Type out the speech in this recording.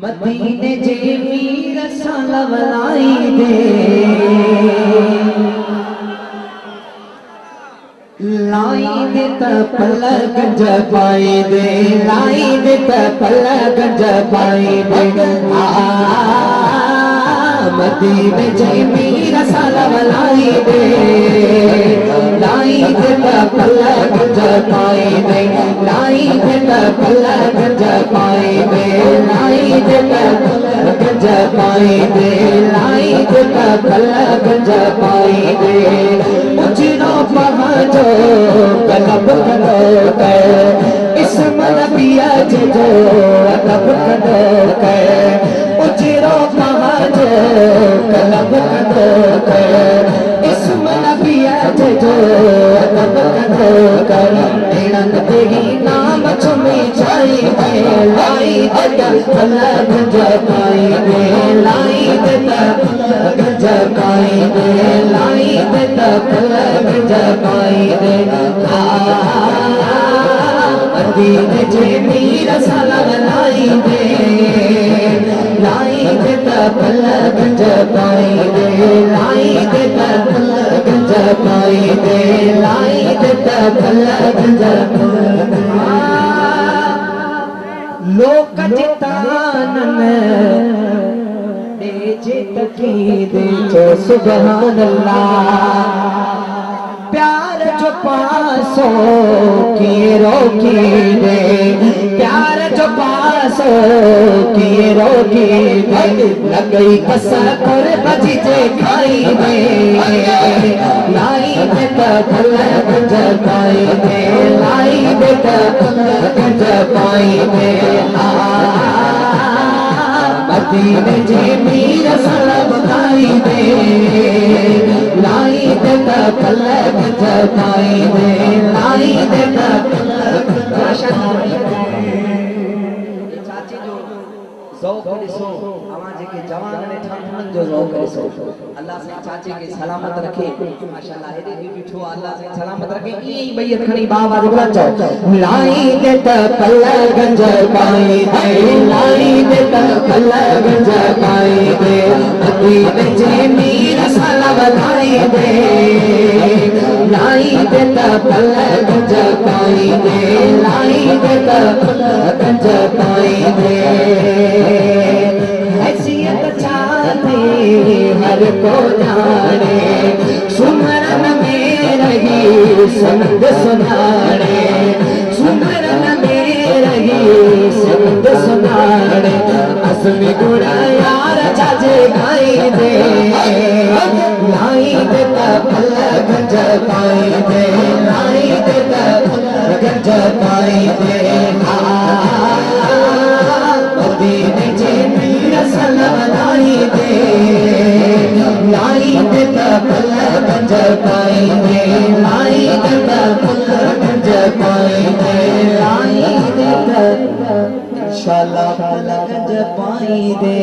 मदीने जे मीर सलवलाई दे लाई दे त पलक जपाई दे लाई दे त पलक जपाई दे मदीने जे मीर सलवलाई दे लाई दे त पलक जपाई दे लाई दे त पलक जपाई दे लाई दे त पलक जपाई दे लाई दे त पलक जपाई दे उजड़ो पहाड़ो कलब करो कर इसम नबिया जो अदब करो कर उजड़ो पहाड़ो कलब करो कर इसम नबिया जो अदब करो कर नैनन तेरी नाम चुमे जाई दे लाई दे पलक जपाई दे लाई दे पलक जपाई दे लाई दे पलक जपाई दे मदीने जे मीर सलवलाई दे लाई दे पलक जपाई दे लाई दे पलक जपाई दे लाई दे पलक जपाई लोक जितानन जे तकीद जो सुभान अल्लाह प्यार जो पासो किए रोकी दे प्यार जो पासो किए रोकी दे लगई कसा कर बजी जे खाई दे लाई दे पलक जपाई दे लाई दे पलक जपाई दे मदीने जे मीर सलवलाई दे लाई दे पलक जपाई दे लाई दे पलक जपाई दे चाची जो ज़ौक़ ॾिसो अवां जेके जवान ने ठाठन जो ज़ौक़ ॾिसो अल्लाह से चाची के सलामत रखे माशाअल्लाह हेॾे बि ॾिठो अल्लाह से सलामत रखे ई भई खणी बाबा जो बोला चओ लाई दे पलक जपाई दे लाई दे पलक जपाई दे मदीने जे मीर सलवलाई दे लाई दे पलक जपाई दे लाई दे पलक जपाई दे हैसियत चाहते हर को जाने सुमरन में रही संग सुनाने सुमरन में रही संग सुनाने असमी गुड़ा यार चाचे गाई दे लाई दे पलक जपाई दे लाई दे पलक जपाई दे मदीने जे मीर सलवलाई दे लाई दे पलक जपाई दे लाई दे पलक जपाई दे लाई दे इंशाअल्लाह पलक जपाई दे।